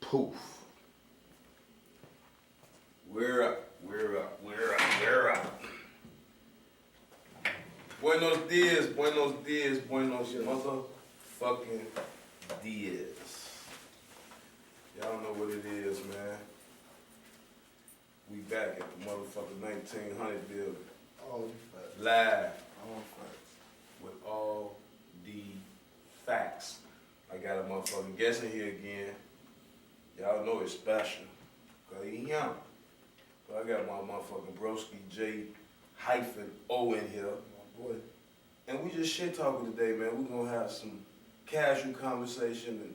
Poof. We're up. Buenos dias, motherfucking dias. Y'all know what it is, man. We back at the motherfucking 1900 building. All the facts. Live. All facts. With all the facts. I got a motherfucking guest in here again. Y'all know it's special. Cause he young. But I got my motherfucking broski J-O in here. My boy. And we just shit talking today, man. We're gonna have some casual conversation and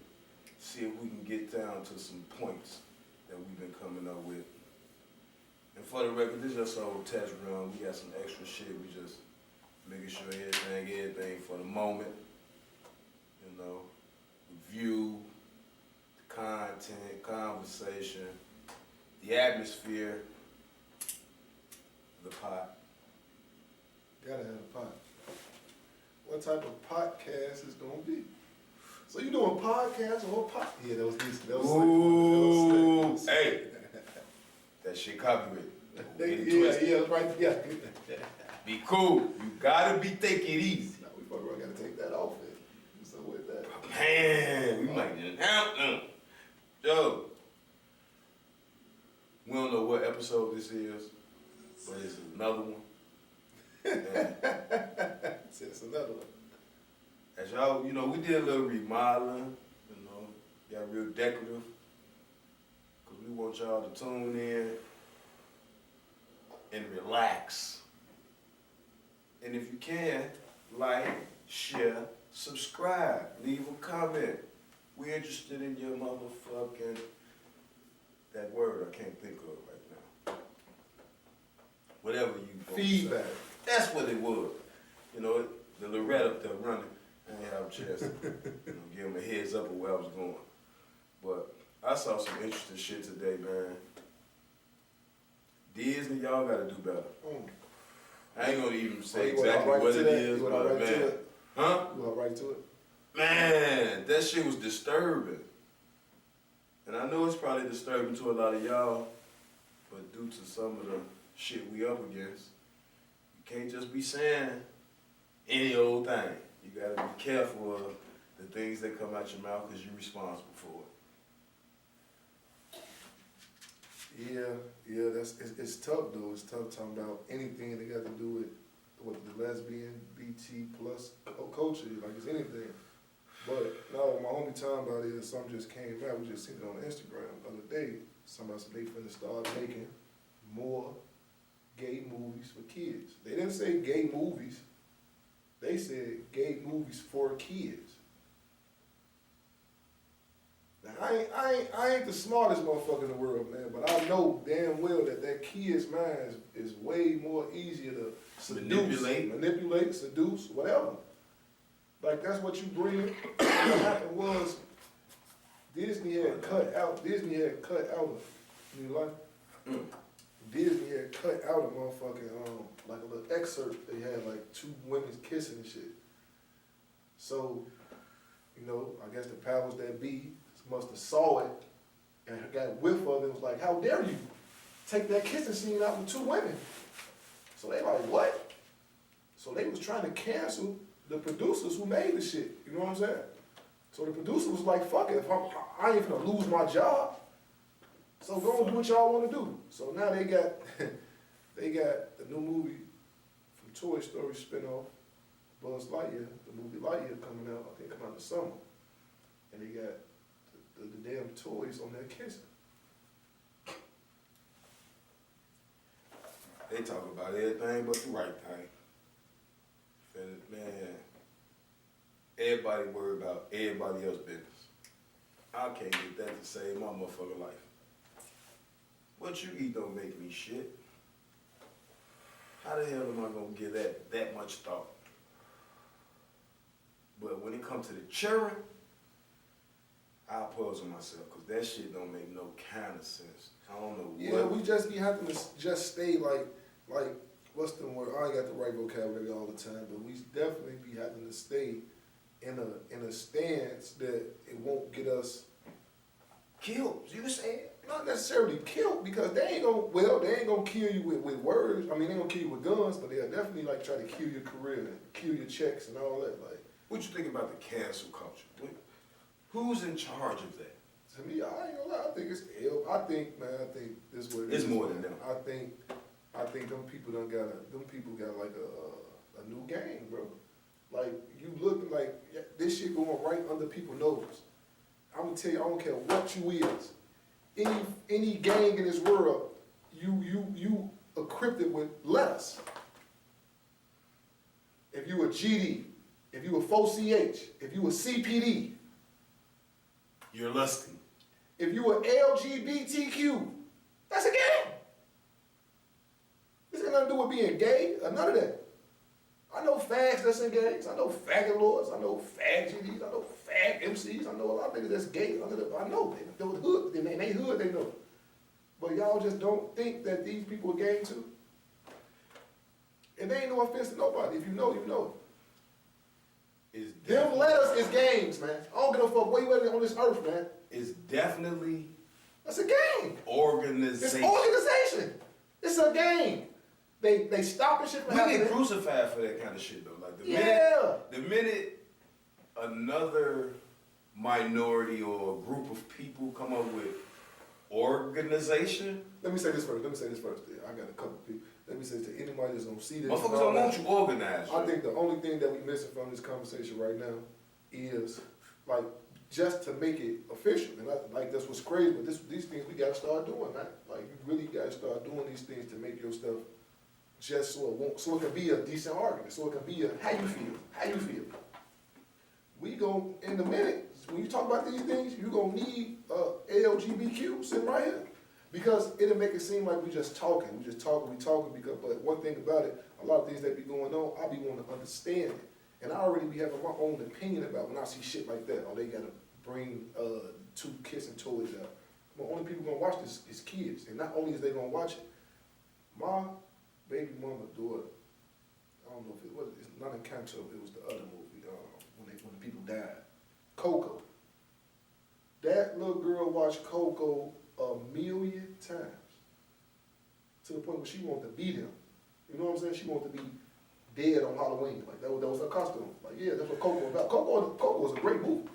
see if we can get down to some points that we've been coming up with. And for the record, this is just a whole test run. We got some extra shit. We just making sure everything for the moment. You know, review, the content, conversation, the atmosphere, the pot. Gotta have a pot. What type of podcast is gonna be? So you doing podcast or pot? Yeah, that was decent. That was Ooh, slick. hey, that shit copyrighted. Yeah, right. Yeah. Be cool. You gotta take it easy. No, we probably gotta take that off it. So with that. Man, we might get it. Yo, we don't know what episode this is, but it's another one. It's another one. As y'all, you know, we did a little remodeling, you know, got real decorative, because we want y'all to tune in and relax. And if you can, like, share, subscribe, leave a comment. We're interested in your motherfucking, that word I can't think of right now. Whatever you Feedback. say. That's what it was. You know, the Lorette up there running, I didn't have a chance to give him a heads up of where I was going. But I saw some interesting shit today, man. Disney, y'all gotta do better. I ain't gonna even say exactly what it is, but man. Huh? You want right to it? Man, that shit was disturbing. And I know it's probably disturbing to a lot of y'all, but due to some of the shit we up against, you can't just be saying any old thing. You gotta be careful of the things that come out your mouth because you're responsible for it. Yeah, it's tough though. It's tough talking about anything that got to do with the lesbian, BT plus culture, like it's anything. But no, my only time about it is something just came out. We just seen it on Instagram the other day. Somebody said they finna start making more gay movies for kids. They didn't say gay movies. They said gay movies for kids. Now, I ain't the smartest motherfucker in the world, man, but I know damn well that kid's mind is way more easier to seduce, manipulate, seduce, whatever. Like, that's what you bring. What happened was Disney had cut out Disney had cut out a motherfucking like a little excerpt. They had like two women kissing and shit. So, you know, I guess the powers that be must have saw it and got whiff of it and was like, how dare you take that kissing scene out with two women? So they like, what? So they was trying to cancel the producers who made the shit. You know what I'm saying? So the producer was like, fuck it, if I ain't gonna lose my job. So go and do what y'all want to do. So now they got the new movie from Toy Story spinoff, Buzz Lightyear, the movie Lightyear coming out, I think coming out in the summer. And they got the damn toys on there kissing. They talk about everything but the right thing. And man, everybody worry about everybody else's business. I can't get that to save my motherfucking life. What you eat don't make me shit. How the hell am I gonna give that much thought? But when it comes to the children, I puzzle myself because that shit don't make no kind of sense. I don't know what. Yeah, we just be having to just stay like what's the word? I ain't got the right vocabulary all the time, but we definitely be having to stay in a stance that it won't get us killed. You said. Not necessarily killed, because they ain't gonna kill you with words. I mean, they gonna kill you with guns, but they'll definitely like try to kill your career and kill your checks and all that. Like, What you think about the cancel culture? Who's in charge of that? to me, I ain't gonna lie. I think it's ill. I think this is what it It's is. more than them. I think them people got like a new game, bro. Like, you look like this shit going right under people's nose. I'm gonna tell you, I don't care what you is. Any gang in this world, you equipped with letters. If you a GD, if you a 4CH, if you a CPD, You're lusting. if you a LGBTQ, that's a gang. This ain't nothing to do with being gay or none of that. I know fags that's in gangs. I know faggot lords. I know fag GDs. I know fag MCs. I know a lot of niggas that's gay. I know. They know the hood. They hood, they know. But y'all just don't think that these people are gang too. And they ain't no offense to nobody. If you know, you know. Them letters is gangs, man. I don't give a fuck where you at on this earth, man. It's definitely That's a gang. It's organization. organization. It's a gang. They stopping shit from We happening. get crucified for that kind of shit though. Like Yeah. the minute another minority or a group of people come up with organization, Let me say this first. Yeah, I got a couple people. Let me say this to anybody that's gonna see this. motherfuckers don't want you organized. I think the only thing that we missing from this conversation right now is like just to make it official. And that's what's crazy. But these things we gotta start doing, man. Like, you really gotta start doing these things to make your stuff just so it can be a decent argument. So it can be a how you feel. We gon' in a minute, when you talk about these things, you gonna need LGBTQ sitting right here. Because it'll make it seem like we talking because, but one thing about it, a lot of things that be going on, I be wanting to understand it. And I already be having my own opinion about when I see shit like that, or they gotta bring two kissing toys out. The only people gonna watch this is kids. And not only is they gonna watch it, my baby mama daughter, I don't know if it's not Encanto, it was the other movie, when the people died. Coco. That little girl watched Coco 1,000,000 times. To the point where she wanted to beat him. You know what I'm saying? She wanted to be dead on Halloween. Like, that was her costume. Like, yeah, that's what Coco was about. Coco was a great movie,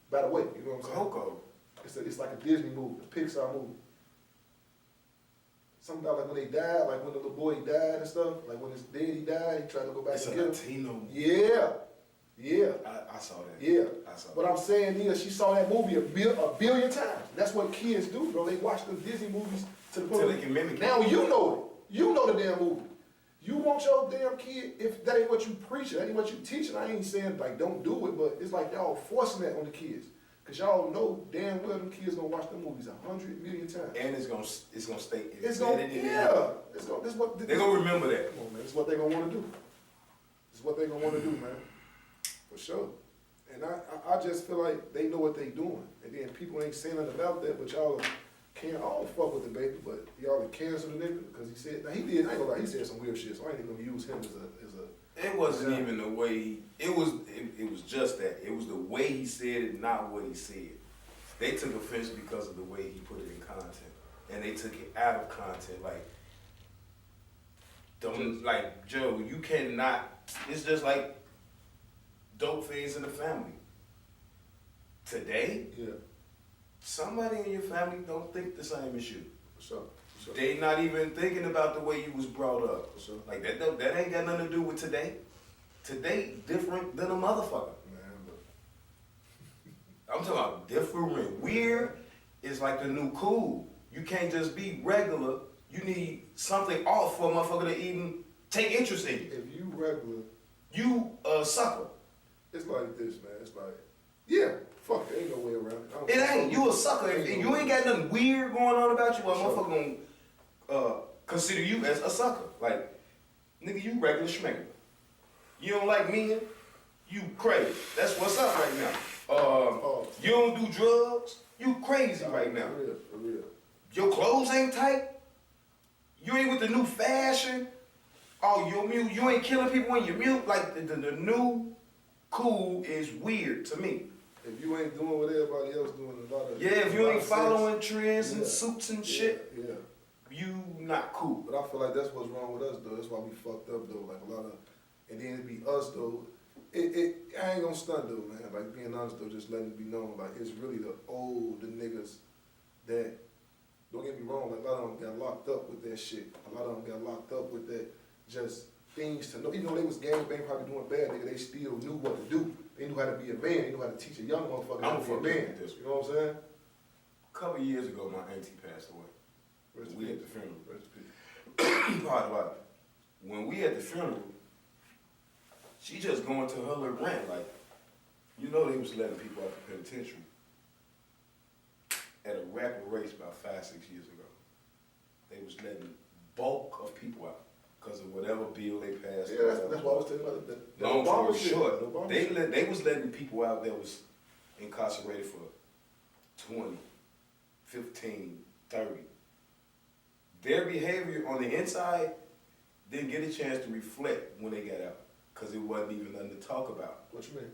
by the way. You know what I'm saying? Coco. It's like a Disney movie, a Pixar movie. Something about like when they died, like when the little boy died and stuff, like when his daddy died, he tried to go back It's and a get him. Latino movie. Yeah. I saw that. Yeah. I saw What that. I'm saying is, she saw that movie a billion times. That's what kids do, bro. They watch the Disney movies to the point Till where they can mimic it. now you know it. You know the damn movie. You want your damn kid, if that ain't what you preaching, that ain't what you teaching, I ain't saying like don't do it, but it's like y'all forcing that on the kids. Cause y'all know damn well them kids gonna watch them movies 100 million times. And it's gonna stay. It's gonna, yeah. This what They're gonna remember that. Come on, man. It's what they gonna want to do. It's what they gonna want to do, man. For sure. And I just feel like they know what they doing. And then people ain't saying nothing about that, but y'all can't. I don't fuck with the baby, but y'all can cancel the nigga because he said. Now he did. I ain't gonna lie. He said some weird shit, so I ain't even gonna use him as a. It wasn't even the way. It was just that. It was the way he said it, not what he said. They took offense because of the way he put it in content, and they took it out of content. Like Joe, you cannot. It's just like dope things in the family. Today, Yeah, somebody in your family don't think the same as you. for sure. For sure. They not even thinking about the way you was brought up. For sure. Like that ain't got nothing to do with today. Today different than a motherfucker. Man, but I'm talking about different. Weird is like the new cool. You can't just be regular. You need something off for a motherfucker to even take interest in you. if you regular, You a sucker. it's like this, man. It's like, yeah, fuck it. Ain't no way around it. I don't It fuck ain't. with You a sucker. If you ain't got nothing weird going on about you, a Sure. motherfucker gonna consider you as a sucker. Like, nigga, you regular schmegular. You don't like men, you crazy. That's what's up right now. You don't do drugs, you crazy right now. For real. Your clothes ain't tight. You ain't with the new fashion. Oh, you ain't killing people when you're mute. Like the new cool is weird to me. If you ain't doing what everybody else doing, a lot of Yeah, if you ain't following trends and suits and yeah, shit, yeah. you not cool. But I feel like that's what's wrong with us though. That's why we fucked up though. Like a lot of, and then it be us though. I ain't gonna stunt though, man. Like being honest though, just letting it be known. Like it's really the niggas that, don't get me wrong, like a lot of them got locked up with that shit. A lot of them got locked up with that just things to know. Even though they was gangbang, probably doing bad, nigga, they still knew what to do. They knew how to be a man. They knew how to teach a young motherfucker how to be a man. You know what I'm saying? A couple years ago, my auntie passed away. Rest in We peace. at the funeral. Rest in peace. Part about it. When we at the funeral, she just going to her little rant, like, you know they was letting people out the penitentiary at a rapid race about 5-6 years ago. They was letting bulk of people out because of whatever bill they passed. Yeah, that's what I was telling you about the Long Obama story shit. short, they was letting people out that was incarcerated for 20, 15, 30. Their behavior on the inside didn't get a chance to reflect when they got out because it wasn't even nothing to talk about. What you mean?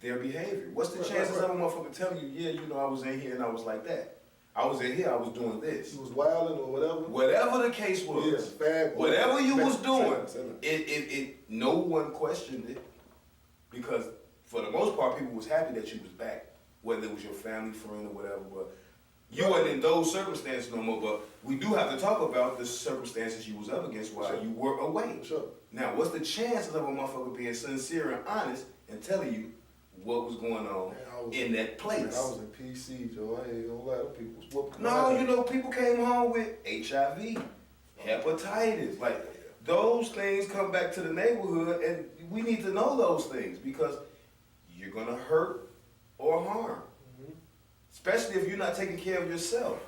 Their behavior. What's the Right, chances right. of a motherfucker telling you, yeah, you know, I was in here and I was like that. I was in here, I was doing this. He was wilding or whatever. Whatever the case was, Yeah, bad. whatever you was doing, Say that. no one questioned it because for the most part, people was happy that you was back, whether it was your family, friend, or whatever. But you wasn't in those circumstances no more. But we do have to talk about the circumstances you was up against while you were away. Sure. Now, what's the chances of a motherfucker being sincere and honest and telling you what was going on in that place? Man, I was in PC, Joe. I ain't gonna lie. Them people was whooping. No, you know, people came home with HIV, hepatitis. Like, those things come back to the neighborhood, and we need to know those things because you're gonna hurt or harm. Especially if you're not taking care of yourself.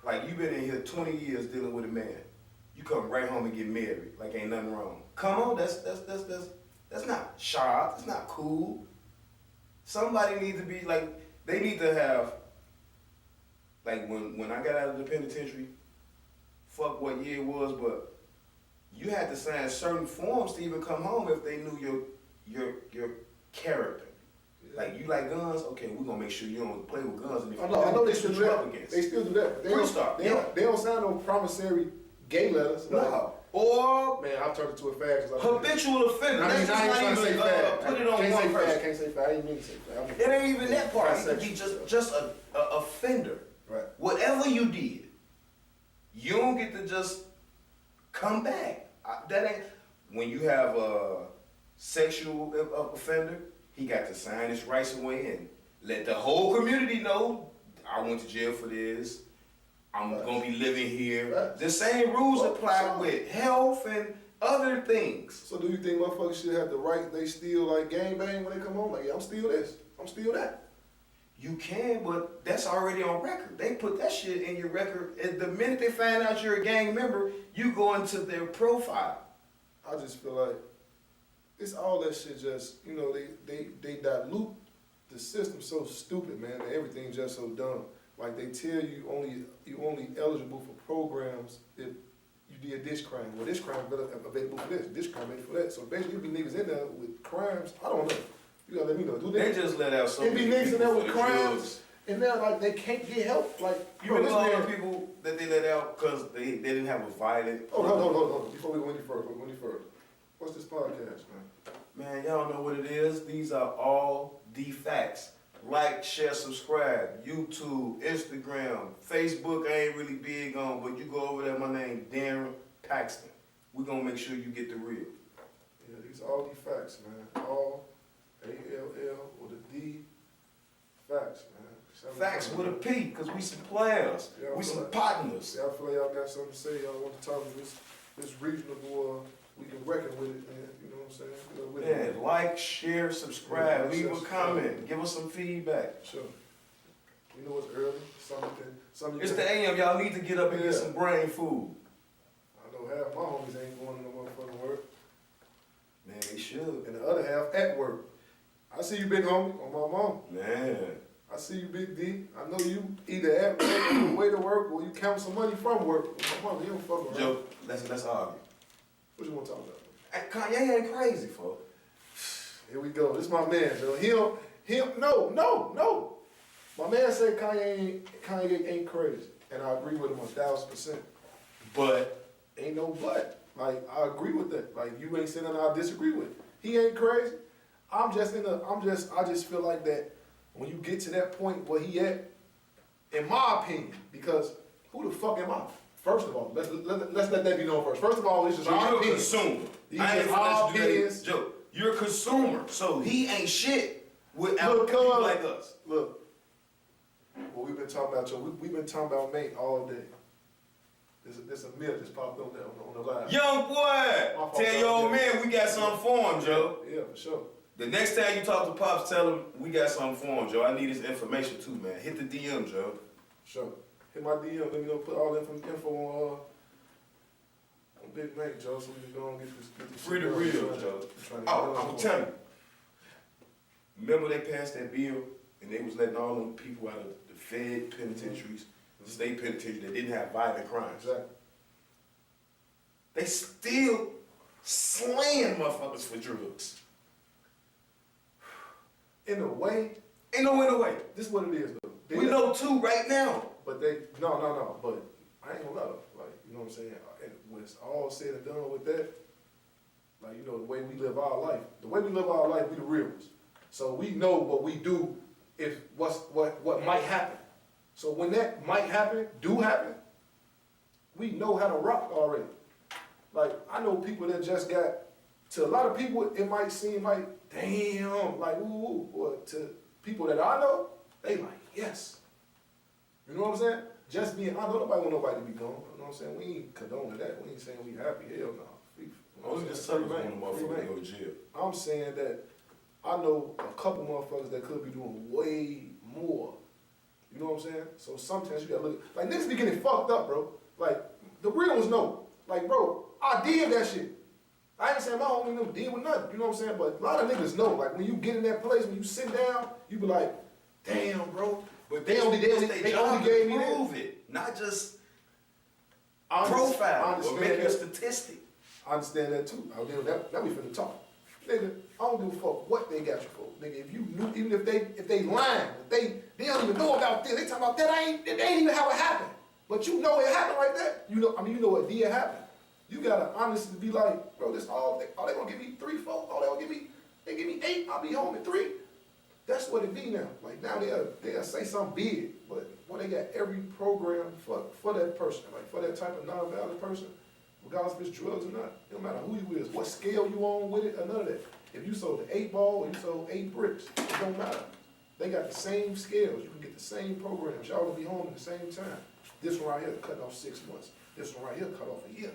Like, you've been in here 20 years dealing with a man. You come right home and get married, like ain't nothing wrong. Come on, that's not sharp, that's not cool. Somebody needs to be like, they need to have, like when I got out of the penitentiary, fuck what year it was, but you had to sign certain forms to even come home if they knew your character. Like, you like guns? Okay, we're gonna make sure you don't play with guns. And if I know they still do that. up against. They still do that. They don't sign no promissory gay letters. No. Like, Or man, I turned it to a fag. habitual offender. I That's ain't trying to not say even fag. put it on one person. Can't say fag. I didn't mean to say fag. It ain't even that part. It could be just a offender. Right. Whatever you did, you don't get to just come back. That ain't when you have a sexual offender. He got to sign his rights away and let the whole community know I went to jail for this. I'm gonna be living here. Right. The same rules apply with health and other things. So do you think motherfuckers should have the right? They still like gangbang when they come home? Like, yeah, I'm still this. I'm still that. You can, but that's already on record. They put that shit in your record. And the minute they find out you're a gang member, you go into their profile. I just feel like it's all that shit. Just, you know, they dilute the system so stupid, man. That everything's just so dumb. Like, they tell you only eligible for programs if you did this crime. Well, this crime available for this crime available for that. So basically, you be niggas in there with crimes. I don't know. You gotta let me know. They just let out so many many niggas in there with people crimes, drugs. and now like they can't get help. Like, You know all the people that they let out because they didn't have a violent. Oh, hold on. Before we go any further, what's this podcast, man? Man, y'all know what it is. These are all the facts. Like, share, subscribe. YouTube, Instagram, Facebook. I ain't really big on, but you go over there. My name Darren Paxton. We gonna make sure you get the real. Yeah, these are all the facts, man. All ALL with a D. Facts, man. Facts with a P, because we some players. Yeah, we some like, partners. Yeah, I feel like y'all got something to say. Y'all want to talk to this reasonable, we can reckon with it, man. You know what I'm saying? Yeah, like, share, subscribe, Yeah, leave share, a comment, give us some feedback. Sure. You know it's early. Something. It's the AM, y'all need to get up and get Yeah. some brain food. I know half my homies ain't going to no motherfucking work. Man, they should. And the other half at work. I see you, big homie, on my mom. Man. I see you, Big D. I know you either at work on the way to work or you count some money from work. My mom, you don't fuck around. Joe, let's argue. What you want to talk about? Kanye ain't crazy, folks. Here we go. This my man, Joe. No. My man said Kanye ain't crazy, and I agree with him 1,000%. But Ain't no but. Like, I agree with that. Like, you ain't saying nothing I disagree with. He ain't crazy. I just feel like that when you get to that point where he at, in my opinion, because who the fuck am I? First of all, let's let that be known first. First of all, it's just our you're a opinions. consumer. These I ain't just our finna do that. opinions. Joe, you're a consumer, so he ain't shit without people like us. Look, what we've been talking about, Joe, we've been talking about mate all day. There's a myth just popped up there on the live. Young boy, tell your old man we got something for him, Joe. Yeah, for sure. The next time you talk to Pops, tell him we got something for him, Joe. I need his information too, man. Hit the DM, Joe. Sure. Hit my DM, let me know, put all the info on Big Nate, Joe, so we can go and get this Free the real, Joe. Oh, I'm telling you. Remember they passed that bill and they was letting all them people out of the Fed penitentiaries, the state penitentiaries that didn't have violent crimes. Exactly. They still slaying motherfuckers for drugs. In a way, Ain't no in the way. this is what it is, though. We know two right now. But but I ain't gonna lie, though. Like, you know what I'm saying? And when it's all said and done with that, like, you know, the way we live our life, we the real ones. So we know what we do if what might happen. So when that might happen, we know how to rock already. Like, I know people that just got, to a lot of people, it might seem like, damn, like, ooh, but to people that I know, they like, yes. You know what I'm saying? Just being, I know nobody want nobody to be gone. You know what I'm saying? We ain't condoning that. We ain't saying we happy. Hell no. Only just suckers want a motherfucker to go to jail. I'm saying that I know a couple motherfuckers that could be doing way more. You know what I'm saying? So sometimes you gotta look, like, niggas be getting fucked up, bro. Like, the real ones know. Like, bro, I did that shit. I ain't saying my homie them deal with nothing, you know what I'm saying? But a lot of niggas know, like, when you get in that place, when you sit down, you be like, damn, bro. But they only gave me prove it, not just profile or make a statistic. I understand that too. That we finna talk. Nigga, I don't give a fuck what they got you for. Nigga, if you knew, even if they lying, they don't even know about this. They talking about that they ain't even how it happened. But you know it happened like that. You know what did happen. You gotta honestly be like, bro, this all they gonna give me 3, 4, all they gonna give me, they give me 8, I'll be home in 3. That's what it be now. Like, now they'll say something big, but when they got every program for that person, like for that type of non-violent person, regardless if it's drugs or not, it don't matter who you is, what scale you on with it, or none of that. If you sold an 8 ball or you sold 8 bricks, it don't matter. They got the same scales. You can get the same programs. Y'all will be home at the same time. This one right here cut off 6 months. This one right here cut off a year.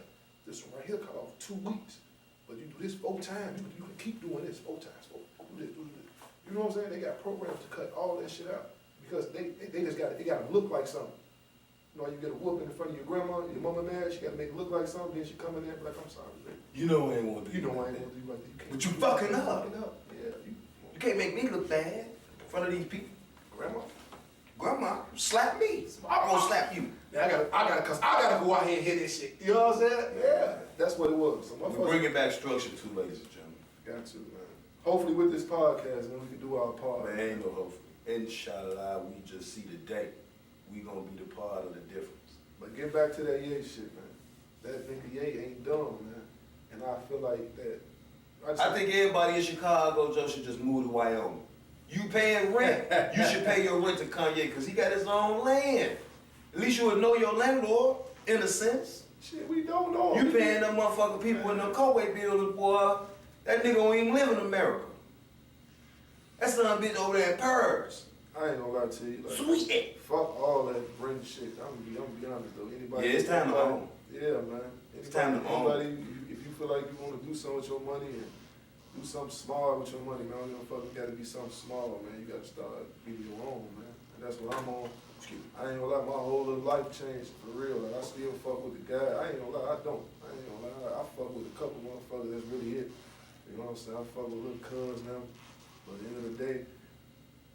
This one right here cut off 2 weeks. But you do this 4 times. You can keep doing this 4 times. Do this. You know what I'm saying? They got programs to cut all that shit out because they just got it gotta look like something. You know, you get a whoop in front of your grandma, your mama mad, she gotta make it look like something, then she come in there and be like, I'm sorry, man. You know I ain't gonna do. You know I ain't gonna do like that. But you fucking up. Yeah, You can't make me look bad in front of these people. Grandma, slap me. I'm gonna slap you. Yeah, I gotta go out here and hit this shit. You know what I'm saying? Yeah, that's what it was. So we're bringing back structure too, ladies and gentlemen. Got to, man. Hopefully with this podcast, man, we can do our part. Man, ain't no hopefully. Inshallah, we just see the day. We gonna be the part of the difference. But get back to that Ye shit, man. That nigga Ye ain't dumb, man. And I feel like that. I think everybody in Chicago, Joe, should just move to Wyoming. You paying rent, you should pay your rent to Kanye because he got his own land. At least you would know your landlord, in a sense. Shit, we don't know. You paying them motherfucking people in them co-way buildings, boy. That nigga don't even live in America. That's some bitch over there in Paris. I ain't gonna lie to you. Like, Sweet. Fuck all that rent shit. I'm gonna be honest though. Anybody? Yeah, it's time to own. Yeah, man. It's time to own. If you feel like you want to do something with your money and do something small with your money, man, I don't give a fuck. It gotta be something small, man. You gotta start being your own, man. And that's what I'm on. I ain't gonna lie, my whole little life changed for real. Like, I still fuck with the guy. I ain't gonna lie, I don't. I ain't gonna lie. I fuck with a couple motherfuckers. That's really it. You know what I'm saying? I fuck with little cuz now. But at the end of the day,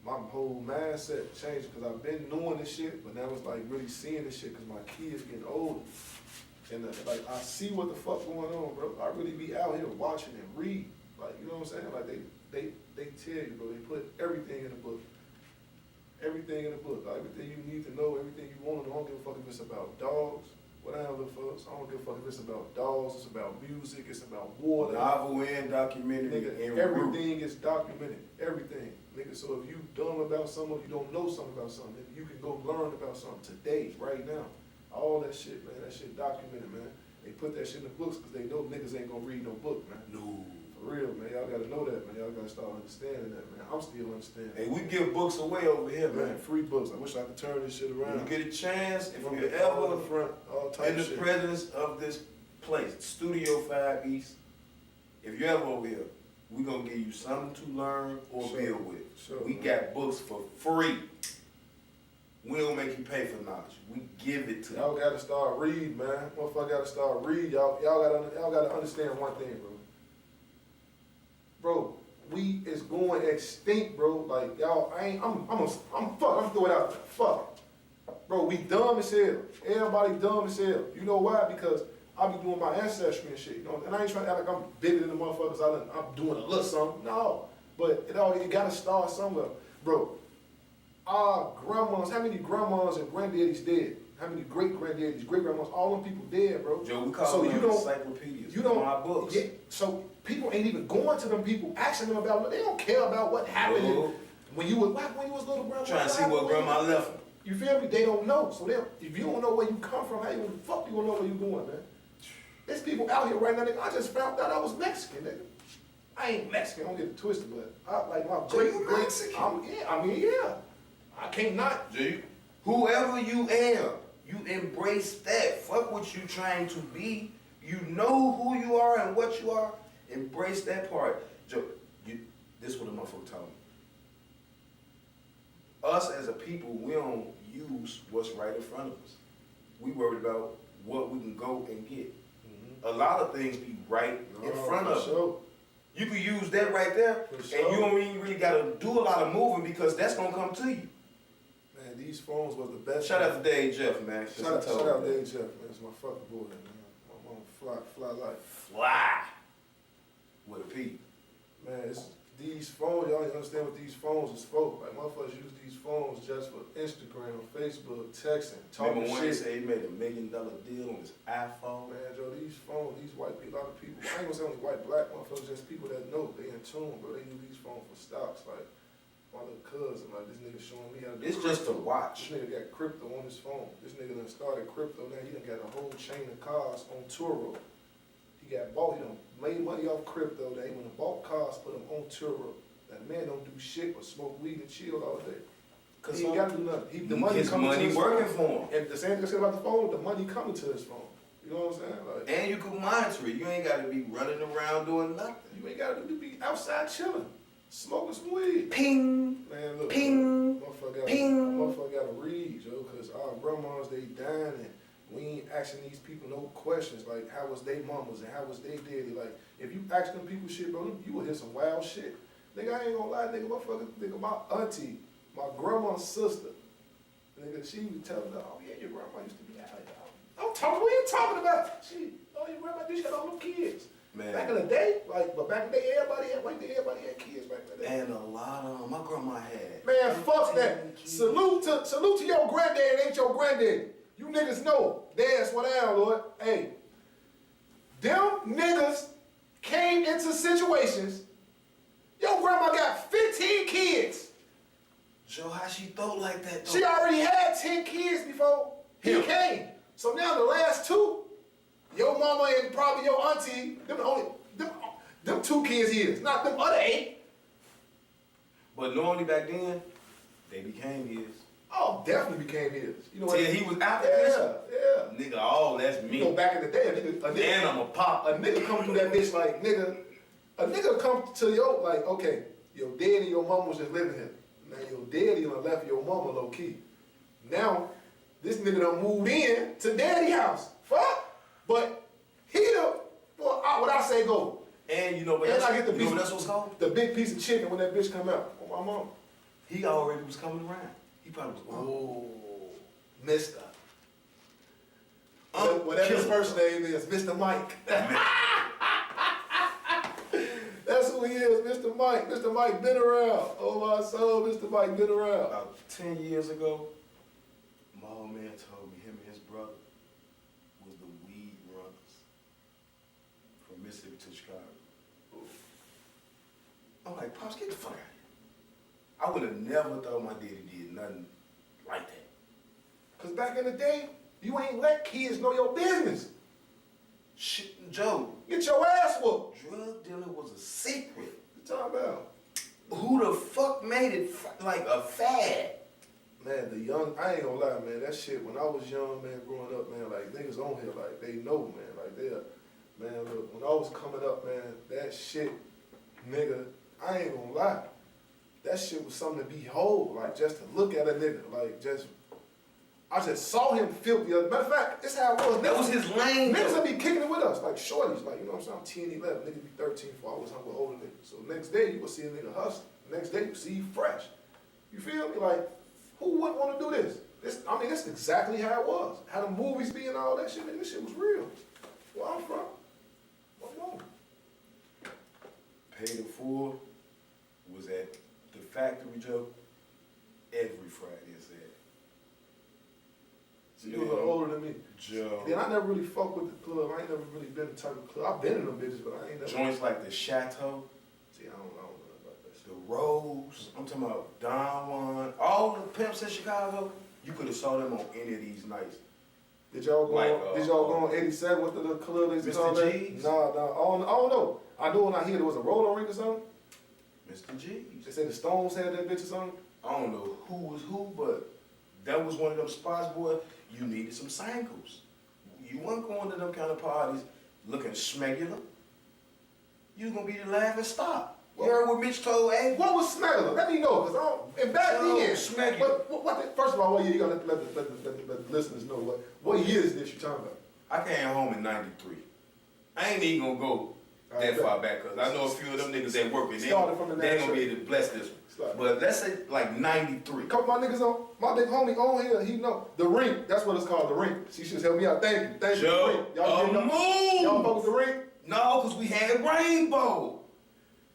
my whole mindset changed because I've been doing this shit, but now it's like really seeing this shit because my kids getting older. And like, I see what the fuck going on, bro. I really be out here watching and read. Like, you know what I'm saying? Like, they tell you, bro, they put everything in the book. Everything in the book, everything you need to know, everything you want to know. I don't give a fuck if it's about dogs, whatever, folks. I don't give a fuck if it's about dogs, it's about music, it's about water. Novel and documentary. Nigga, and everything is documented. Everything. Nigga, so if you dumb about something, you don't know something about something, nigga, you can go learn about something today, right now. All that shit, man, that shit documented, man. They put that shit in the books because they know niggas ain't gonna read no book, man. No. For real, man. Y'all gotta know that, man. Y'all gotta start understanding that, man. I'm still understanding. Hey, we give books away over here, man. Free books. I wish I could turn this shit around. When you get a chance, if From you're the all in ever the front, all type in the shit. presence of this place, Studio 5 East, if you're ever over here, we gonna give you something to learn or Sure. build with. Sure, We man. got books for free. We don't make you pay for knowledge. We give it to you. Y'all gotta start reading, man. Motherfucker gotta start reading. Y'all gotta understand one thing, bro. Bro, we is going extinct, bro. Like y'all, I'm throwing out there. Fuck. Bro, we dumb as hell. Everybody dumb as hell. You know why? Because I be doing my ancestry and shit, you know, and I ain't trying to act like I'm bigger than the motherfuckers. I'm doing a little something. No. But it gotta start somewhere. Bro, our grandmas, how many grandmas and granddaddies dead? How many great-granddaddies, great-grandmas, all them people dead, bro. Joe, we call So them you don't- encyclopedias. You don't, my books. Yeah, so people ain't even going to them people, asking them about, they don't care about what happened No. when you was little grandma. Trying to see what grandma left them. You feel me? They don't know. So if you don't know where you come from, how you the fuck you gonna know where you going, man? There's people out here right now, nigga. I just found out I was Mexican, nigga. I ain't Mexican, don't get it twisted, but I like my So great you great. Mexican? Yeah. I can't not. G, whoever you am, you embrace that. Fuck what you trying to be. You know who you are and what you are. Embrace that part. Joe, this is what a motherfucker told me. Us as a people, we don't use what's right in front of us. We worried about what we can go and get. A lot of things be right in front of you. Sure. You can use that right there, For and sure. you don't even really gotta do a lot of moving because that's gonna come to you. Man, these phones was the best. Shout out to Dave Jeff, man. Shout out Dave Jeff, man. It's my fucking boy, man. My mom fly life. Fly with a P. Man, these phones, y'all understand what these phones is for. Like, motherfuckers use these phones just for Instagram, Facebook, texting, talking Remember when he shit. said he made $1 million deal on his iPhone? Man, Joe, these phones, these white people, a lot of people, I ain't gonna say only white, black motherfuckers, just people that know, they in tune, bro. They use these phones for stocks. Like, my little cousin, like, this nigga showing me how to do It's just to crypto. watch. This nigga got crypto on his phone. This nigga done started crypto, now he done got a whole chain of cars on Turo. He done made money off crypto, now he went and bought cars, put them on Turo. That man don't do shit but smoke weed and chill all day. Cause he ain't gotta do nothing. The money His coming to money his working phone. for him. And the same thing I said about the phone, the money coming to his phone. You know what I'm saying? Like, And you can monitor it. You ain't gotta be running around doing nothing. you ain't gotta be outside chilling, smoking some weed. Ping, Man, look, ping, motherfucker gotta read, Joe, cause our grandmas, they dying and we ain't asking these people no questions like how was they mamas and how was they daddy. Like, if you ask them people shit, bro, you will hear some wild shit. Nigga, I ain't gonna lie, nigga, my auntie, my grandma's sister, nigga, she was telling her, oh yeah, your grandma used to be out here. I'm talking, what are you talking about? Your grandma, she got all them kids. man. Back in the day, but back in the day, everybody had kids back in the day. And a lot of my grandma had. Man, fuck that. Salute to your granddaddy, ain't your granddaddy. You niggas know. That's what I am, Lord. Hey, them niggas came into situations. Your grandma got 15 kids. Joe, how she thought like that though? She already had 10 kids before he came. So now the last two, your mama and probably your auntie, them 2 kids his, not them other 8. But normally back then, they became his. Oh, definitely became his. You know what? Till he was out there. Yeah. Nigga, oh, that's me. You know, back in the day, a nigga, And I'm a pop. a nigga come through that bitch like, a nigga come to your, like, okay, your daddy and your mama was just living here. Now your daddy done left your mama low key. Now, this nigga done moved in to daddy house. Fuck. But he done, well, what I say go. And you know what And that's, I get the you know piece, what that's what's called? the big piece of chicken when that bitch come out. Oh, my mama. He already was coming around. He probably was, Oh, Mister. Whatever his Killer. first name is, Mr. Mike. That's who he is, Mr. Mike. Mr. Mike been around. Oh my soul, Mr. Mike been around. About 10 years ago, my old man told me him and his brother was the weed runners from Mississippi to Chicago. I'm like, Pops, get the fuck out of here. I would have never thought my daddy did nothing like that. Cause back in the day, you ain't let kids know your business. Shit, Joe, Get your ass whooped. drug dealing was a secret. What you talking about? Who the fuck made it like a fad? Man, I ain't gonna lie, man, that shit, when I was young, man, growing up, man, like, niggas on here, like, they know, man, like, man, look, when I was coming up, man, that shit, nigga, I ain't gonna lie, that shit was something to behold, like, just to look at a nigga, like, I just saw him filthy. Matter of fact, this how it was. That was his lane. Niggas would be kicking it with us, like shorties, like, you know what I'm saying? I'm 10, 11, niggas be 13, 4 hours, hung with older niggas. So next day, you would see a nigga hustle. Next day, you see he fresh. You feel me? Like, who wouldn't want to do this? That's exactly how it was. How the movies be and all that shit, nigga, this shit was real. Where I'm from, what more? Paid in full was at the factory, Joe, every Friday and Saturday. So you a little older than me. Joe. Then I never really fucked with the club. I ain't never really been the type of club. I've been in them bitches, but I ain't never. Joints like the Chateau, See, I don't know about that shit. the Rose, I'm talking about Don Juan, all the pimps in Chicago, you could have saw them on any of these nights. Did y'all go Like, on 87 with the club they used to call Mr. that? G's? Nah, I don't know. I know when I hear there was a roller rink or something. Mr. They G's. said the Stones had that bitch or something. I don't know who was who, but that was one of them spots, boy, you needed some singles. You weren't going to them kind of parties looking schmegular. You was gonna be the laughing stock. You heard what Mitch told A? What was Smeggler? Let me know, cause and back then. Smegular. First of all, what year you gotta let the listeners know what year is this you talking about? I came home in '93. I ain't even gonna go that far back, cause I know a few of them niggas at work and they ain't gonna be able to bless this one. But let's say like '93. A couple of my niggas on, my big homie on here, he know. The rink, that's what it's called, the rink. She should help me out. Thank you, the Joe, rink. Y'all fuck with the rink? No, cause we had Rainbow.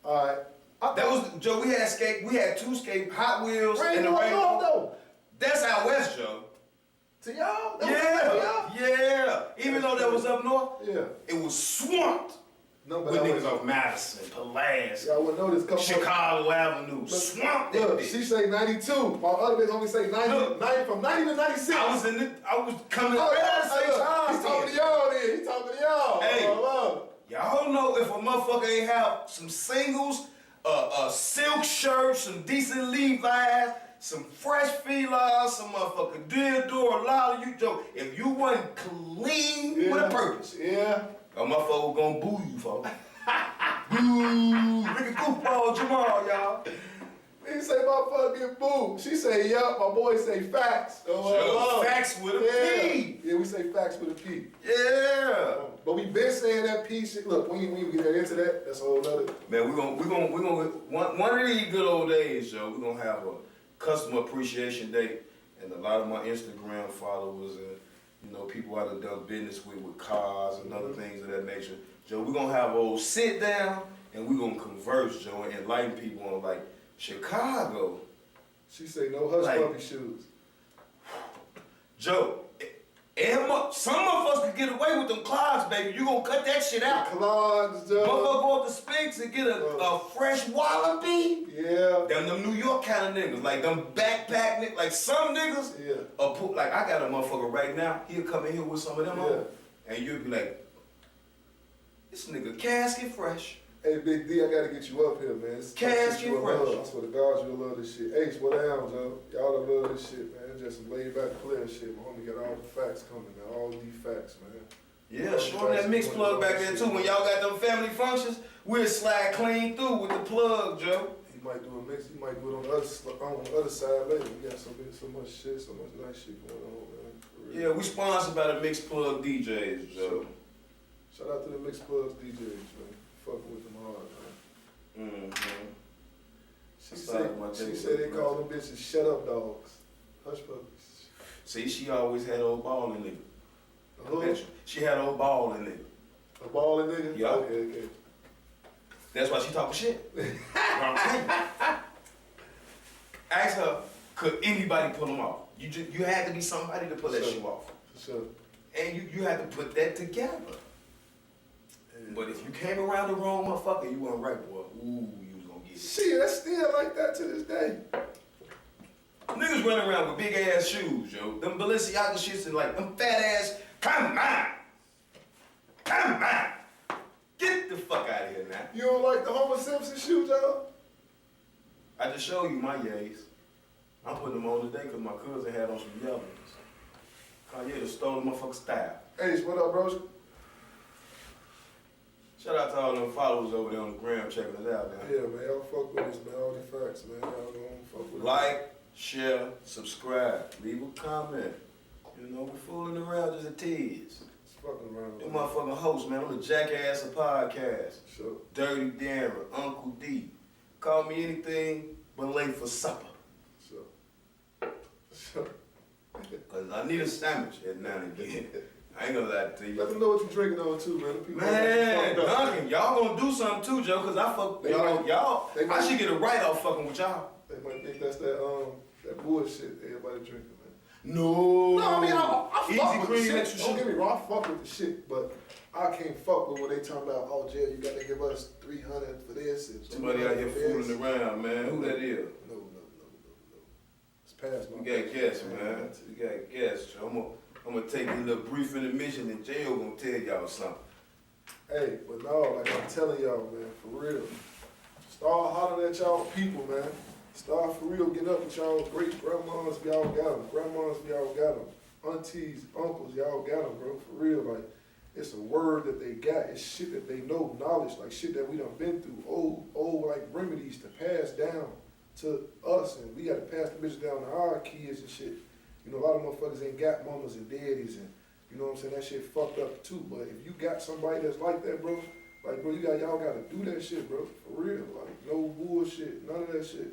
Alright. That was, Joe, we had two skate, Hot Wheels, and the Rainbow, Rainbow. though. That's out west, Joe. To y'all? That was Yeah, yeah. Even though that was up north, yeah. it was swamped No, but with I niggas wouldn't- off Madison, Pulaski, Y'all would know this couple Chicago Avenue, swamped that Look, bitch. she say 92. My other bitch only say 90, Look. 90 from 90 to 96. I was coming Oh, up yeah, at the same time. he's talking to y'all then. He's talking to y'all. Hey. Oh, Y'all know if a motherfucker ain't have some singles, a silk shirt, some decent Levi's, some fresh felines, some motherfucking Diodore, Lala, you joke. If you wasn't clean yeah. with a purpose, Yeah. a motherfucker gonna boo you, folks. Boo! Look at Goofball Jamal, y'all. He say motherfucker get booed. She say yup. My boy say facts. Joe, facts with a P. Yeah, we say facts with a P. Yeah. But we been saying that P shit. Look, we ain't get into that. That's a whole nother. Man, we're gonna one of these good old days, Joe. We're gonna have a customer appreciation day, and a lot of my Instagram followers and people I done business with cars and other things of that nature. Joe, we're gonna have a old sit down and we're gonna converse, Joe, and enlighten people on like Chicago. She say no hush Like- puppy shoes. Joe, some of us could get away with them clogs, baby. You gonna cut that shit out. Clogs, Joe. Motherfucker go up to Spinks and get a fresh wallaby. Yeah. Them New York kind of niggas, like them backpack niggas, like some niggas. Yeah. Like I got a motherfucker right now. He'll come in here with some of them on, and you'll be like, this nigga casket fresh. Hey, Big D, I gotta get you up here, man. Casket you fresh. I swear to God, you'll love this shit. H, what down, Joe? Y'all don't love this shit, man. Just some laid back player shit. My homie got all the facts coming, man. All the facts, man. Yeah, show that mix plug back there too. When y'all got them family functions, we'll slide clean through with the plug, Joe. He might do a mix. He might do it on the other side later. We got so much shit, so much nice shit going on, man. For real. Yeah, we sponsored by the Mix Plug DJs, Joe. Shout out to the Mix Plugs DJs, man. Fuck with them hard, man. Mm-hmm. She said they call them bitches shut up dogs. Hush puppies. See, she always had old ball in it. Uh-huh. She had old ball in it. A balling nigga? Yeah. Okay. That's why she talking shit. I'm telling you. Ask her, could anybody pull them off? You had to be somebody to pull that Sure. shoe off. For sure. And you had to put that together. Yeah. But if you came around the wrong motherfucker, you weren't right, boy. Ooh, you was gonna get it. Shit, that's still like that to this day. Niggas running around with big ass shoes, yo. Them Balenciaga shits and like them fat ass. Come on. Come on. Get the fuck out of here now. You don't like the Homer Simpson shoe, Joe? I just showed you my yays. I'm putting them on today because my cousin had on some yellow ones. Kanye done stole the motherfucking style. Hey, what up, bro? Shout out to all them followers over there on the gram checking us out, man. Yeah, man, y'all fuck with us, man. All the facts, man. Y'all don't fuck with us. Like, share, subscribe, leave a comment. You know, we're fooling around just a tease. It's fucking around. You motherfucking host, man. I'm the jackass of podcast. Sure. Dirty Darren, Uncle D. Call me anything but late for supper. Sure. Cause I need a sandwich every now and again. I ain't gonna lie to you. Let them know what you're drinking on too, man. Them people Man, fucked up. Duncan, y'all gonna do something too, Joe, cause I fuck They y'all. might- Y'all, they might- I should get a write off fucking with y'all. They might think that's that bullshit everybody drinking, man. No. No, I mean, I Easy fuck with the cream, shit. extra Don't get sugar. me wrong, I fuck with the shit, but I can't fuck with what they talking about. Oh, Jerry, you got to give us $300 for this. And Somebody out here $200 for this. fooling around, man. Who that is? No. It's past my. You gotta guess, man. You gotta guess, Joe. I'm gonna take a little brief intermission and J.O. gonna tell y'all something. Hey, but no, like I'm telling y'all, man, for real. Start hollering at y'all people, man. Start for real getting up with y'all great grandmas, y'all got them. Grandmas, y'all got them. Aunties, uncles, y'all got them, bro. For real, like, it's a word that they got. It's shit that they know, knowledge, like shit that we done been through. Old, like remedies to pass down to us, and we gotta pass the bitch down to our kids and shit. You know, a lot of motherfuckers ain't got mamas and daddies, and you know what I'm saying, that shit fucked up too. But if you got somebody that's like that, bro, like, bro, y'all gotta do that shit, bro, for real. Like, no bullshit, none of that shit.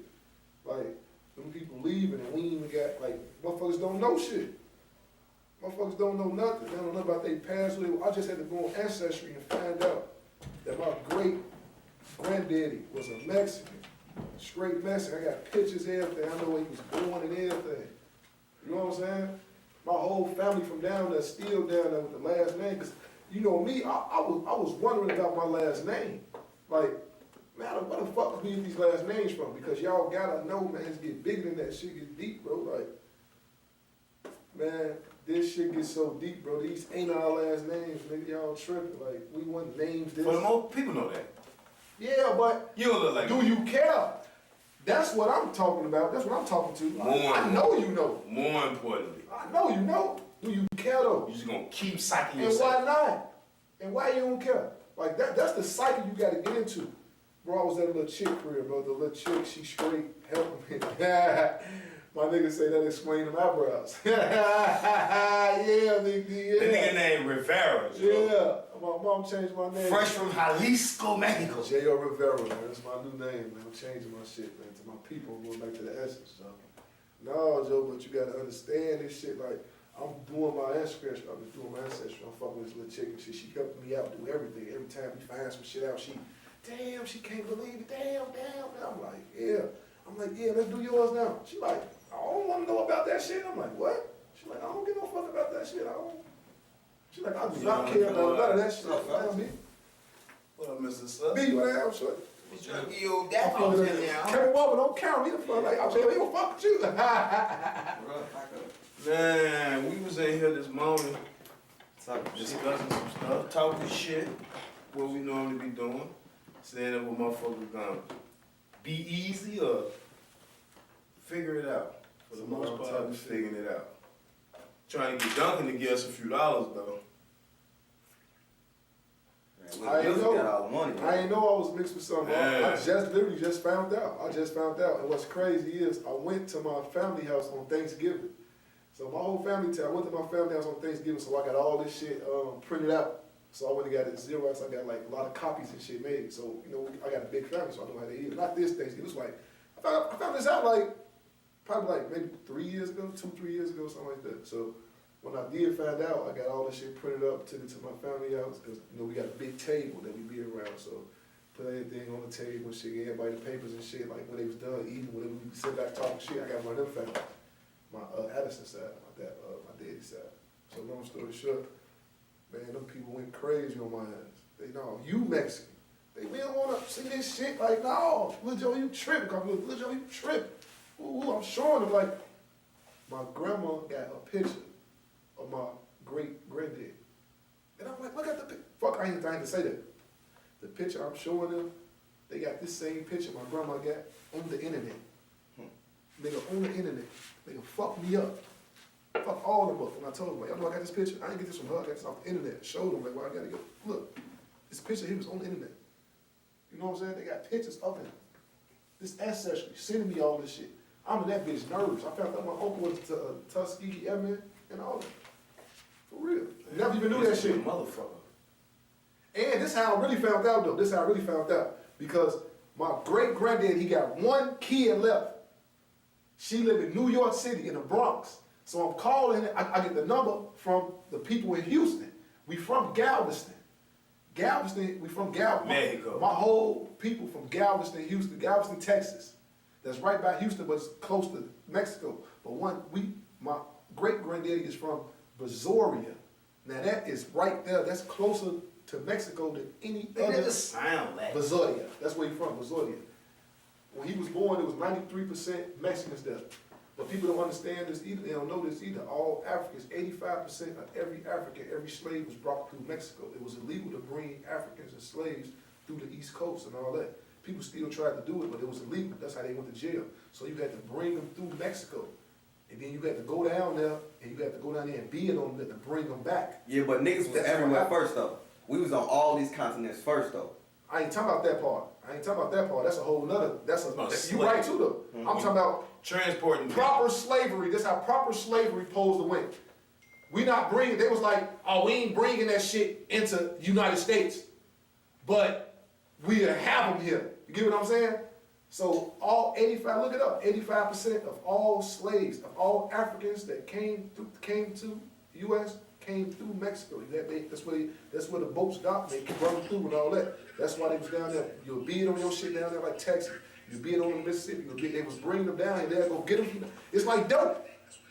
Like, them people leaving and we ain't even got, like, motherfuckers don't know shit. Motherfuckers don't know nothing. They don't know about their past. I just had to go on Ancestry and find out that my great granddaddy was a Mexican. Straight Mexican. I got pictures, everything. I know where he was born and everything. You know what I'm saying? My whole family from down there, still down there with the last name. Cause you know me, I was wondering about my last name. Like, man, where the fuck we get these last names from? Because y'all gotta know, man, it's get bigger than that shit get deep, bro. Like, man, this shit gets so deep, bro. These ain't our last names, nigga. Y'all tripping. Like, we want names this. For the most people know that. Yeah, but You don't look like do you care? That's what I'm talking about. That's what I'm talking to. I know you know. More importantly, I know you know. Do you care though? you just gonna keep psyching And yourself. why not? And why you don't care? Like that's the cycle you gotta get into. Bro, I was at a little chick career, bro. The little chick, she straight helping me. My nigga say that explain them eyebrows. Yeah, Big D, yeah. The nigga named Rivera, Joe. Yeah. My mom changed my name. Fresh from Jalisco, Mexico. J.O. Rivera, man. That's my new name, man. I'm changing my shit, man, to my people. I'm going back to the essence, so. No, Joe, but you gotta understand this shit. Like, I'm doing my ancestry. I'm just doing my ancestry. I'm fucking with this little chick and shit. She helping me out, do everything. Every time we find some shit out, she can't believe it. Damn. I'm like, yeah. Let's do yours now. She like, I don't want to know about that shit. I'm like, what? She like, I don't give no fuck about that shit. She like, I do not care about none of that shit. Fine, me. What up, Mr. Sutton? Me, what the hell, shorty? What's your yo, that was in there. Can't walk, but don't count me the fuck. Like, I'm saying, we gonna fuck with you. Man, we was in here this morning discussing some stuff, talking shit, what we normally be doing, saying that what motherfuckers gonna be easy or figure it out. For the most part, we figuring it out. Trying to get Duncan to give us a few dollars though. I ain't know. Got all the money, I ain't know I was mixed with something. Yeah. I just literally just found out. And what's crazy is I went to my family house on Thanksgiving. So my whole family, I went to my family house on Thanksgiving, so I got all this shit printed out. So I went and got it Xerox. I got like a lot of copies and shit made. So, you know, I got a big family, so I know how to eat it. Not this Thanksgiving. It was like, I found this out like, probably like maybe 3 years ago, 2-3 years ago, something like that. So when I did find out, I got all this shit printed up, took it to my family house, because, you know, we got a big table that we be around. So put everything on the table and shit, gave everybody the papers and shit, like when they was done eating, when we sit back talking shit, I got one of them families. My Addison side, my daddy's side. So long story short, man, them people went crazy on my ass. They know, you Mexican. We don't wanna see this shit, like, no, Lil Joe, you tripping, Lil Joe, you tripping. Ooh, I'm showing them, like, my grandma got a picture of my great granddad. And I'm like, look at the picture. Fuck, I ain't trying to say that. The picture I'm showing them, they got this same picture my grandma got on the internet. Nigga, on the internet. Nigga, fuck me up. Fuck all them up. When I told them, like, y'all know I got this picture? I didn't get this from her, I got this off the internet. Showed them, like, well, I gotta get, look, this picture, he was on the internet. You know what I'm saying? They got pictures of him. This ancestry, sending me all this shit. I'm in that bitch nervous. I found out my uncle was a Tuskegee Airman and all that. For real. Never even knew that shit. Motherfucker. And this is how I really found out though. This is how I really found out. Because my great granddad, he got one kid left. She lived in New York City in the Bronx. So I'm calling, I get the number from the people in Houston. We from Galveston. We from Galveston. Mexico. My whole people from Galveston, Houston, Galveston, Texas. That's right by Houston, but it's close to Mexico. But my great granddaddy is from Brazoria. Now that is right there. That's closer to Mexico than any other. That just sound like Brazoria. That's where he's from, Brazoria. When he was born, it was 93% Mexicans there. But people don't understand this either. They don't know this either. All Africans, 85% of every African, every slave was brought through Mexico. It was illegal to bring Africans and slaves through the East Coast and all that. People still tried to do it, but it was illegal. That's how they went to jail. So you had to bring them through Mexico. And then you had to go down there, and you had to go down there and bid on them to bring them back. Yeah, but niggas was everywhere first, though. We was on all these continents first, though. I ain't talking about that part. That's a whole nother, you right too, though. I'm talking about transporting proper slavery. That's how proper slavery posed to win. We not bringing, they was like, oh, we ain't bringing that shit into the United States. But we have them here. You get what I'm saying? So all 85, look it up, 85% of all slaves, of all Africans that came to the U.S., came through Mexico. That's where the boats docked. They run through and all that. That's why they was down there. You'll bid on your shit down there like Texas. You bid on the Mississippi. They was bringing them down and they'll go get them. It's like dope.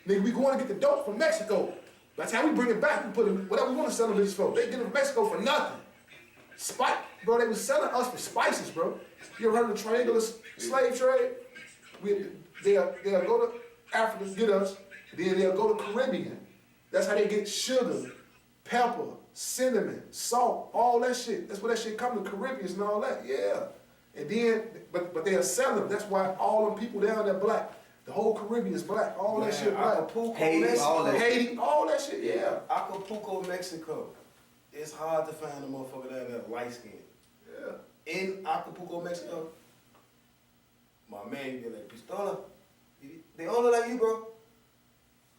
Nigga, we going to get the dope from Mexico. By the time we bring it back, we put it, whatever we want to sell them bitches for. They get it from Mexico for nothing. Bro, they was selling us for spices, bro. You ever heard of the triangular slave trade? They'll go to Africa, get us, then they'll go to Caribbean. That's how they get sugar, pepper, cinnamon, salt, all that shit. That's where that shit come to Caribbeans and all that, yeah. And then, but they'll sell them. That's why all them people down there black. The whole Caribbean is black. All that shit black. Acapulco, Haiti, Mexico. Haiti, all that shit, yeah. Acapulco, Mexico. It's hard to find a motherfucker down there light skinned. Yeah. In Acapulco, Mexico, my man, you get like Pistola. They all look like you, bro.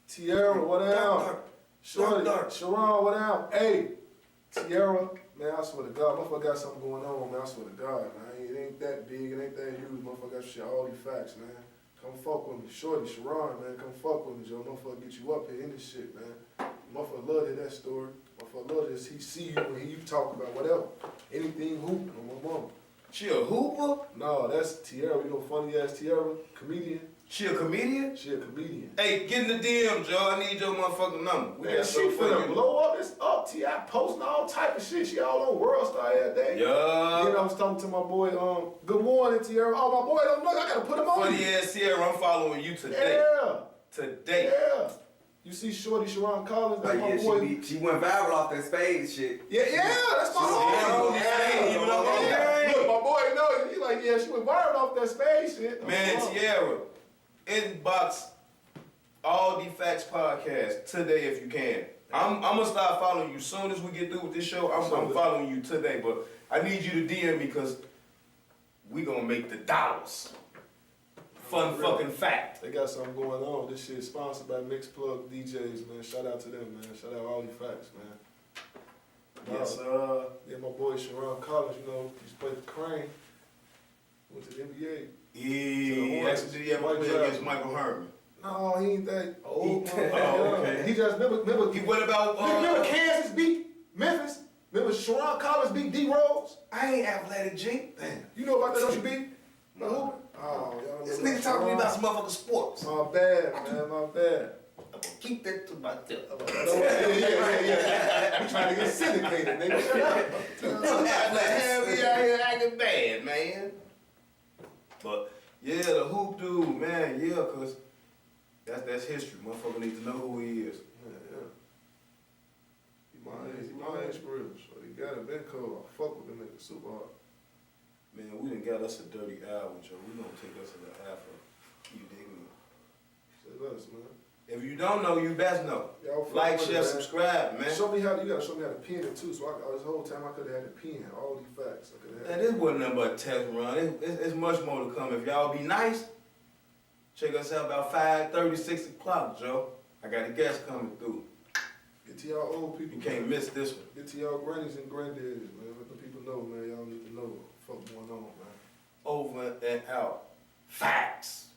Tierra, what Dark, out? Shorty, dark. Sharon, what out? Hey, Tierra, man, I swear to God, motherfucker got something going on, man. I swear to God, man. It ain't that big, it ain't that huge. Motherfucker got shit, all these facts, man. Come fuck with me. Shorty, Sharon, man, come fuck with me, Joe. Motherfucker get you up here in this shit, man. Motherfucker love to hear that story. Motherfucker love this. He see you and hear you talk about whatever. Anything hooping on my mama. She a hooper? No, that's Tierra. You know, funny ass Tierra, comedian. She a comedian? She a comedian. Hey, get in the DM, Joe. I need your motherfucking number. We Man, got she something for finna you. blow up. It's up. T.I. posting all type of shit. She all on World Star every day. Yeah. Then I was talking to my boy, good morning, Tierra. Oh, my boy don't know. I gotta put him on. Funny ass Sierra, I'm following you today. Yeah. Today. Yeah. You see Shorty Sharon Collins? That's my boy. She went viral off that spade shit. Yeah, that's my homie. Yeah. Even up on game. Look, my boy knows. He like, yeah, she went viral off that space shit. Man, Tierra, inbox all the Facts podcast today if you can. I'm gonna start following you soon as we get through with this show. I'm following you today, but I need you to DM me because we gonna make the dollars. Fun fucking fact. They got something going on. This shit is sponsored by Mixed Plug DJs, man. Shout out to them, man. Shout out all the facts, man. Yes, Yeah, my boy Sharon Collins, you know, he's played the Crane. Went to the NBA. he actually did ever play against Michael Herman. No, he ain't that old. Oh, okay. He just remember. What about Remember Kansas beat Memphis? Remember Sharon Collins beat D Rose? I ain't athletic, G. Damn. You know about that, don't you, B? No, who? Oh, y'all This know nigga talking to me about Sharon. some motherfucking sports. My bad, man, my bad. I'm gonna keep that to myself. Yeah. We trying to get syndicated, nigga. Shut up. I'm athletic. Out here acting bad, man. But yeah, the hoop dude, man, yeah, cause that's history. Motherfucker need to know who he is. Yeah. He my age for real. So he got it been cold. I fuck with the nigga super hard. Man, we done got us a dirty hour, Joe. We gonna take us to the afro. You dig me? Say less, man. If you don't know, you best know. Y'all fuck Like, with it, share, man. subscribe, man. Show me how, you gotta show me how to pin it too. So this whole time I could've had the pen, all these facts. I could've Man, had this wasn't nothing but a test run. It's much more to come. If y'all be nice, check us out about 5:30, 6 o'clock, Joe. I got a guest coming through. Get to y'all old people. You can't miss this one. Get to y'all grannies and granddaddies, man. Let the people know, man. Y'all need to know what the fuck going on, man. Over and out. Facts.